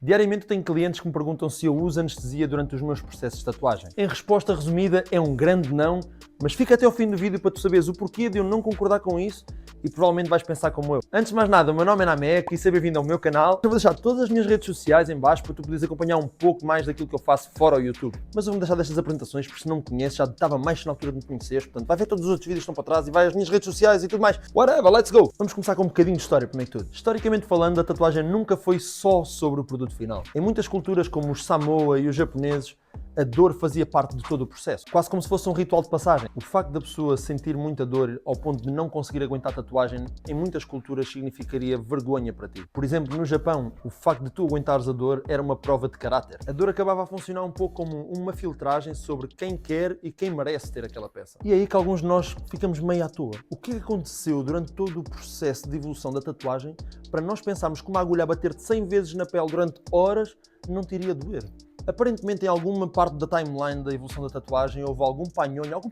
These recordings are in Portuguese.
Diariamente tenho clientes que me perguntam se eu uso anestesia durante os meus processos de tatuagem. Em resposta resumida, é um grande não, mas fica até ao fim do vídeo para tu saberes o porquê de eu não concordar com isso e provavelmente vais pensar como eu. Antes de mais nada, o meu nome é Namek e seja bem-vindo ao meu canal. Eu vou deixar todas as minhas redes sociais em baixo para tu poderes acompanhar um pouco mais daquilo que eu faço fora o YouTube. Mas eu vou deixar destas apresentações porque se não me conheces já estava mais na altura de me conheceres, portanto vai ver todos os outros vídeos que estão para trás e vai às minhas redes sociais e tudo mais. Whatever, let's go! Vamos começar com um bocadinho de história, primeiro que tudo. Historicamente falando, a tatuagem nunca foi só sobre o produto final. Em muitas culturas como os Samoa e os japoneses, a dor fazia parte de todo o processo, quase como se fosse um ritual de passagem. O facto da pessoa sentir muita dor ao ponto de não conseguir aguentar a tatuagem, em muitas culturas significaria vergonha para ti. Por exemplo, no Japão, o facto de tu aguentares a dor era uma prova de caráter. A dor acabava a funcionar um pouco como uma filtragem sobre quem quer e quem merece ter aquela peça. E é aí que alguns de nós ficamos meio à toa. O que é que aconteceu durante todo o processo de evolução da tatuagem para nós pensarmos que uma agulha a bater-te 100 vezes na pele durante horas não te iria doer? Aparentemente, em alguma parte da timeline da evolução da tatuagem, houve algum panhonho, algum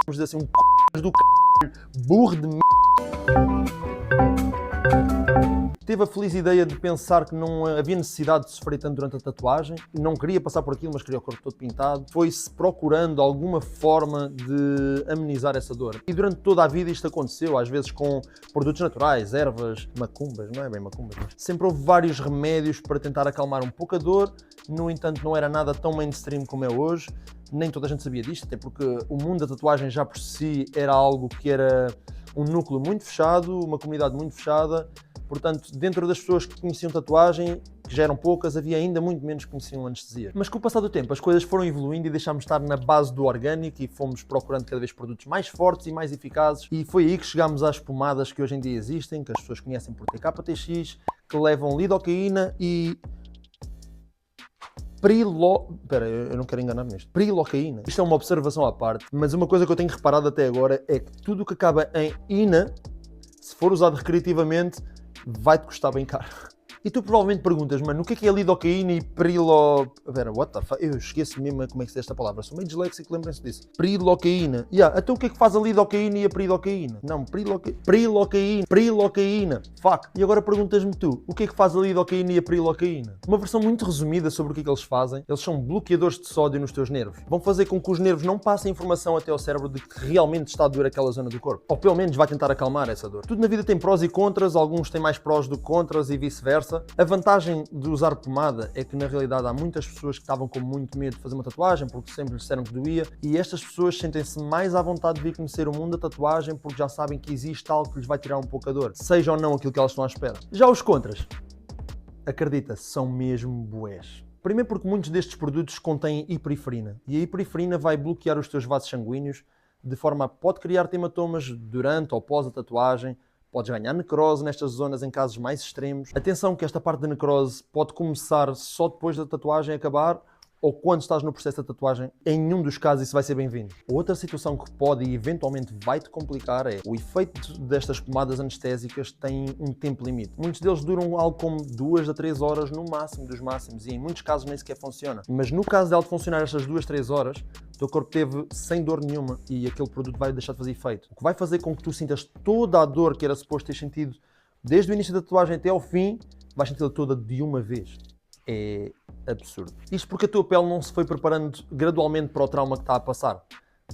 vamos dizer assim, um do burro de teve a feliz ideia de pensar que não havia necessidade de sofrer tanto durante a tatuagem, não queria passar por aquilo, mas queria o corpo todo pintado, foi-se procurando alguma forma de amenizar essa dor. E durante toda a vida isto aconteceu, às vezes com produtos naturais, ervas, macumbas, não é bem macumbas, mas sempre houve vários remédios para tentar acalmar um pouco a dor, no entanto não era nada tão mainstream como é hoje, nem toda a gente sabia disto, até porque o mundo da tatuagem já por si era algo que era um núcleo muito fechado, uma comunidade muito fechada. Portanto, dentro das pessoas que conheciam tatuagem, que já eram poucas, havia ainda muito menos que conheciam anestesia. Mas com o passar do tempo, as coisas foram evoluindo e deixámos de estar na base do orgânico e fomos procurando cada vez produtos mais fortes e mais eficazes. E foi aí que chegámos às pomadas que hoje em dia existem, que as pessoas conhecem por TKTX, que levam lidocaína e eu não quero enganar-me nisto. Prilocaína. Isto é uma observação à parte, mas uma coisa que eu tenho reparado até agora é que tudo o que acaba em ina, se for usado recreativamente, vai-te custar bem caro. E tu provavelmente perguntas, mano, o que é lidocaína e Pera, what the fuck? Eu esqueço mesmo como é que se diz esta palavra. Sou meio disléxico, lembrem-se disso. Prilocaína. Então o que é que faz a lidocaína e a prilocaína? Não, prilocaína. Fuck. E agora perguntas-me tu, o que é que faz a lidocaína e a prilocaína? Uma versão muito resumida sobre o que é que eles fazem. Eles são bloqueadores de sódio nos teus nervos. Vão fazer com que os nervos não passem informação até ao cérebro de que realmente está a doer aquela zona do corpo. Ou pelo menos vai tentar acalmar essa dor. Tudo na vida tem prós e contras, alguns têm mais prós do que contras e vice-versa. A vantagem de usar pomada é que na realidade há muitas pessoas que estavam com muito medo de fazer uma tatuagem porque sempre lhes disseram que doía e estas pessoas sentem-se mais à vontade de vir conhecer o mundo da tatuagem porque já sabem que existe algo que lhes vai tirar um pouco a dor, seja ou não aquilo que elas estão à espera. Já os contras, acredita, são mesmo bués. Primeiro porque muitos destes produtos contêm hiperifrina e a hiperifrina vai bloquear os teus vasos sanguíneos de forma a pode criar hematomas durante ou pós a tatuagem. Podes ganhar necrose nestas zonas em casos mais extremos. Atenção que esta parte da necrose pode começar só depois da tatuagem acabar ou quando estás no processo da tatuagem. Em nenhum dos casos isso vai ser bem-vindo. Outra situação que pode e eventualmente vai-te complicar é o efeito destas pomadas anestésicas tem um tempo limite. Muitos deles duram algo como 2 a 3 horas no máximo dos máximos e em muitos casos nem sequer funciona. Mas no caso dela de funcionar estas 2 a 3 horas, o teu corpo teve sem dor nenhuma e aquele produto vai deixar de fazer efeito. O que vai fazer com que tu sintas toda a dor que era suposto ter sentido desde o início da tatuagem até ao fim, vais senti-la toda de uma vez. É absurdo. Isto porque a tua pele não se foi preparando gradualmente para o trauma que está a passar.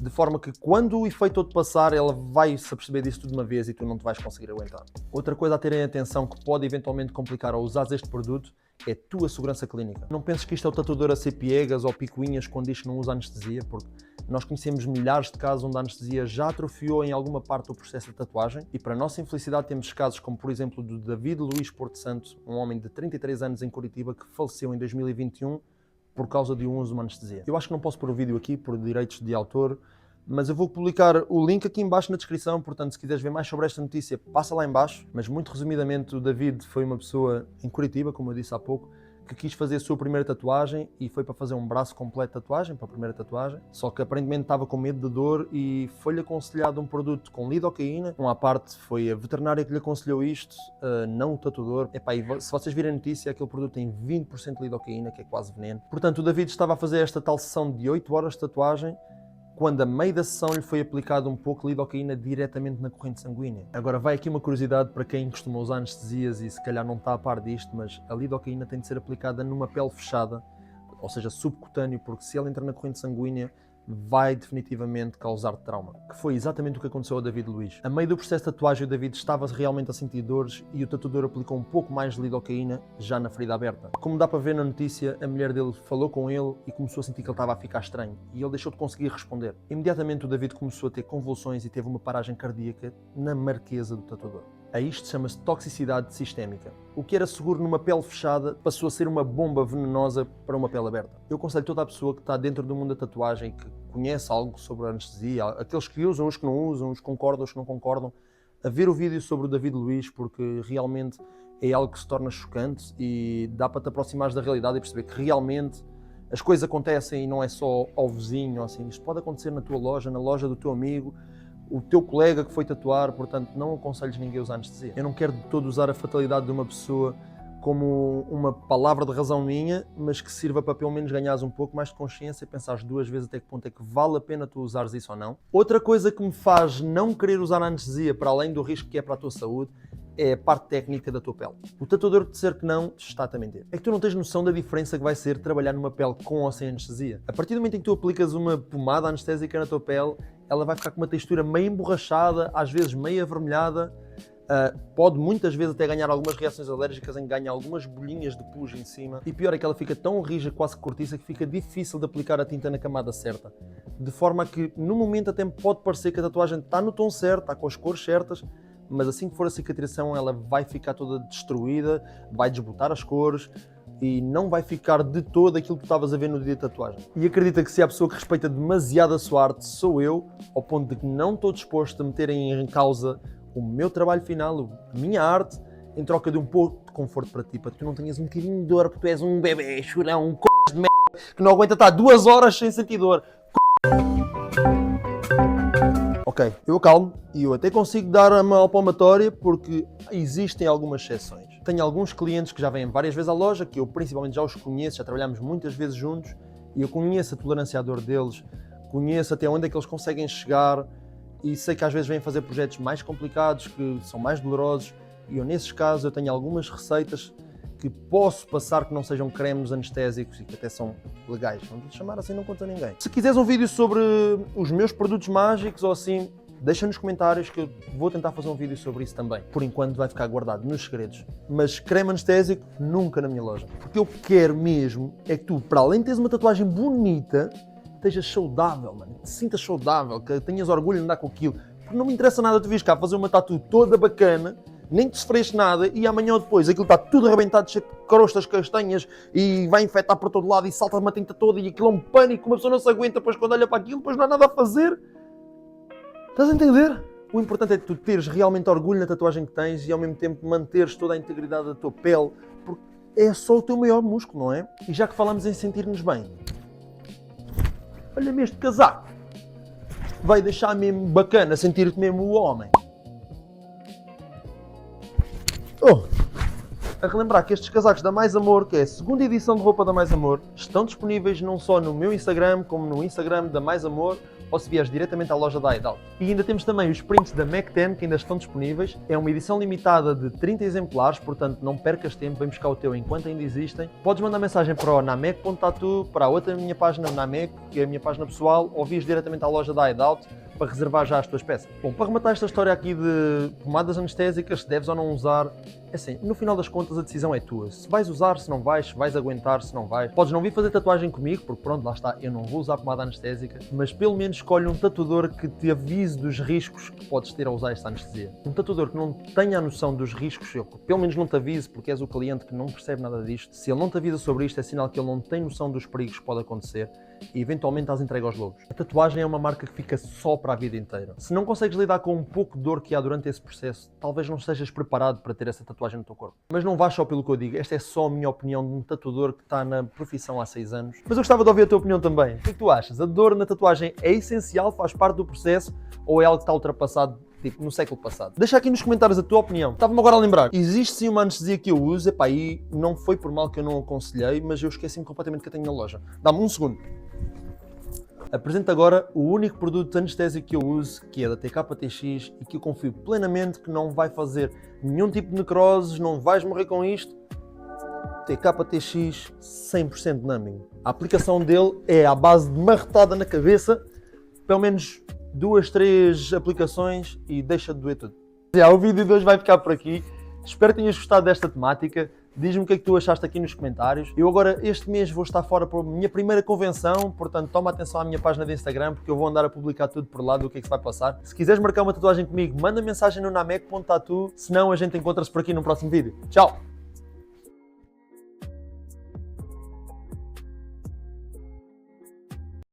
De forma que quando o efeito todo passar, ela vai se aperceber disso tudo de uma vez e tu não te vais conseguir aguentar. Outra coisa a terem atenção que pode eventualmente complicar ao usares este produto é a tua segurança clínica. Não penses que isto é o tatuador a ser piegas ou picuinhas quando diz que não usa anestesia, porque nós conhecemos milhares de casos onde a anestesia já atrofiou em alguma parte do processo de tatuagem e para a nossa infelicidade temos casos como por exemplo do David Luís Porto Santo, um homem de 33 anos em Curitiba que faleceu em 2021 por causa de um uso de uma anestesia. Eu acho que não posso pôr o vídeo aqui por direitos de autor, mas eu vou publicar o link aqui em baixo na descrição, portanto se quiseres ver mais sobre esta notícia passa lá em baixo, mas muito resumidamente o David foi uma pessoa em Curitiba, como eu disse há pouco, que quis fazer a sua primeira tatuagem e foi para fazer um braço completo de tatuagem, para a primeira tatuagem, só que aparentemente estava com medo de dor e foi-lhe aconselhado um produto com lidocaína. À parte foi a veterinária que lhe aconselhou isto, não o tatuador. E se vocês virem a notícia, aquele produto tem 20% de lidocaína, que é quase veneno. Portanto, o David estava a fazer esta tal sessão de 8 horas de tatuagem quando a meio da sessão lhe foi aplicado um pouco de lidocaína diretamente na corrente sanguínea. Agora vai aqui uma curiosidade para quem costuma usar anestesias e se calhar não está a par disto, mas a lidocaína tem de ser aplicada numa pele fechada, ou seja, subcutâneo, porque se ela entra na corrente sanguínea vai definitivamente causar trauma. Que foi exatamente o que aconteceu ao David Luiz. A meio do processo de tatuagem, o David estava realmente a sentir dores e o tatuador aplicou um pouco mais de lidocaína já na ferida aberta. Como dá para ver na notícia, a mulher dele falou com ele e começou a sentir que ele estava a ficar estranho e ele deixou de conseguir responder. Imediatamente o David começou a ter convulsões e teve uma paragem cardíaca na marquesa do tatuador. A isto chama-se toxicidade sistémica. O que era seguro numa pele fechada passou a ser uma bomba venenosa para uma pele aberta. Eu aconselho toda a pessoa que está dentro do mundo da tatuagem, que conhece algo sobre a anestesia, aqueles que usam, os que não usam, os que concordam, os que não concordam, a ver o vídeo sobre o David Luiz, porque realmente é algo que se torna chocante e dá para te aproximares da realidade e perceber que realmente as coisas acontecem e não é só ao vizinho, assim. Isto pode acontecer na tua loja, na loja do teu amigo, o teu colega que foi tatuar, portanto não aconselhos ninguém a usar anestesia. Eu não quero de todo usar a fatalidade de uma pessoa como uma palavra de razão minha, mas que sirva para pelo menos ganhares um pouco mais de consciência e pensares duas vezes até que ponto é que vale a pena tu usares isso ou não. Outra coisa que me faz não querer usar a anestesia, para além do risco que é para a tua saúde, é a parte técnica da tua pele. O tatuador te dizer que não, está-te a mentir. É que tu não tens noção da diferença que vai ser trabalhar numa pele com ou sem anestesia. A partir do momento em que tu aplicas uma pomada anestésica na tua pele, ela vai ficar com uma textura meio emborrachada, às vezes meio avermelhada, pode muitas vezes até ganhar algumas reações alérgicas, em que ganha algumas bolhinhas de pus em cima. E pior é que ela fica tão rija, quase que cortiça, que fica difícil de aplicar a tinta na camada certa. De forma que, no momento até pode parecer que a tatuagem está no tom certo, está com as cores certas, mas assim que for a cicatrização ela vai ficar toda destruída, vai desbotar as cores e não vai ficar de todo aquilo que tu estavas a ver no dia de tatuagem. E acredita que se há pessoa que respeita demasiado a sua arte, sou eu, ao ponto de que não estou disposto a meter em causa o meu trabalho final, a minha arte, em troca de um pouco de conforto para ti, para que tu não tenhas um bocadinho de dor, porque tu és um bebê chorão, um c*** de merda, que não aguenta estar 2 horas sem sentir dor. Ok, eu acalmo e eu até consigo dar a mão palmatória porque existem algumas exceções. Tenho alguns clientes que já vêm várias vezes à loja, que eu principalmente já os conheço, já trabalhamos muitas vezes juntos e eu conheço a tolerância à dor deles, conheço até onde é que eles conseguem chegar e sei que às vezes vêm fazer projetos mais complicados, que são mais dolorosos e eu nesses casos eu tenho algumas receitas que posso passar que não sejam cremes anestésicos e que até são legais. Não te chamar assim, não conta a ninguém. Se quiseres um vídeo sobre os meus produtos mágicos ou assim, deixa nos comentários que eu vou tentar fazer um vídeo sobre isso também. Por enquanto vai ficar guardado nos segredos. Mas creme anestésico, nunca na minha loja. Porque eu quero mesmo é que tu, para além de teres uma tatuagem bonita, estejas saudável, mano. Te sintas saudável, que tenhas orgulho de andar com aquilo. Porque não me interessa nada tu vires cá fazer uma tatu toda bacana, nem te sofreste nada e amanhã ou depois aquilo está tudo arrebentado, cheio de crostas castanhas e vai infectar por todo lado e salta uma tinta toda e aquilo é um pânico, uma pessoa não se aguenta, depois quando olha para aquilo, depois não há nada a fazer. Estás a entender? O importante é que tu teres realmente orgulho na tatuagem que tens e ao mesmo tempo manteres toda a integridade da tua pele, porque é só o teu maior músculo, não é? E já que falamos em sentir-nos bem, olha-me este casaco, vai deixar mesmo bacana sentir-te mesmo o homem. A relembrar que estes casacos da Mais Amor, que é a segunda edição de roupa da Mais Amor, estão disponíveis não só no meu Instagram, como no Instagram da Mais Amor, ou se vieres diretamente à loja da Aidal. E ainda temos também os prints da Mac 10 que ainda estão disponíveis. É uma edição limitada de 30 exemplares, portanto não percas tempo, vem buscar o teu enquanto ainda existem. Podes mandar mensagem para o namek.tattoo, para a outra minha página Namek, que é a minha página pessoal, ou vias diretamente à loja da Aidal para reservar já as tuas peças. Bom, para rematar esta história aqui de pomadas anestésicas, se deves ou não usar, é assim, no final das contas a decisão é tua. Se vais usar, se não vais, se vais aguentar, se não vais. Podes não vir fazer tatuagem comigo, porque pronto, lá está, eu não vou usar pomada anestésica, mas pelo menos escolhe um tatuador que te avise dos riscos que podes ter a usar esta anestesia. Um tatuador que não tenha a noção dos riscos, pelo menos não te avise, porque és o cliente que não percebe nada disto. Se ele não te avisa sobre isto, é sinal que ele não tem noção dos perigos que pode acontecer e eventualmente estás entregue aos lobos. A tatuagem é uma marca que fica só para a vida inteira. Se não consegues lidar com um pouco de dor que há durante esse processo, talvez não estejas preparado para ter essa tatuagem no teu corpo. Mas não vais só pelo que eu digo, esta é só a minha opinião de um tatuador que está na profissão há 6 anos. Mas eu gostava de ouvir a tua opinião também. O que é que tu achas? A dor na tatuagem é essencial, faz parte do processo ou é algo que está ultrapassado tipo no século passado? Deixa aqui nos comentários a tua opinião. Estava-me agora a lembrar. Existe sim uma anestesia que eu uso, epá, e não foi por mal que eu não aconselhei, mas eu esqueci-me completamente que eu tenho na loja. Dá-me um segundo. Apresento agora o único produto anestésico que eu uso, que é da TKTX e que eu confio plenamente que não vai fazer nenhum tipo de necroses, não vais morrer com isto. TKTX 100% numbing. A aplicação dele é à base de marretada na cabeça, pelo menos 2, 3 aplicações e deixa de doer tudo. O vídeo de hoje vai ficar por aqui. Espero que tenhas gostado desta temática. Diz-me o que é que tu achaste aqui nos comentários. Eu agora, este mês, vou estar fora para a minha primeira convenção, portanto, toma atenção à minha página de Instagram, porque eu vou andar a publicar tudo por lá do que é que se vai passar. Se quiseres marcar uma tatuagem comigo, manda mensagem no namek.tatu, senão a gente encontra-se por aqui no próximo vídeo. Tchau!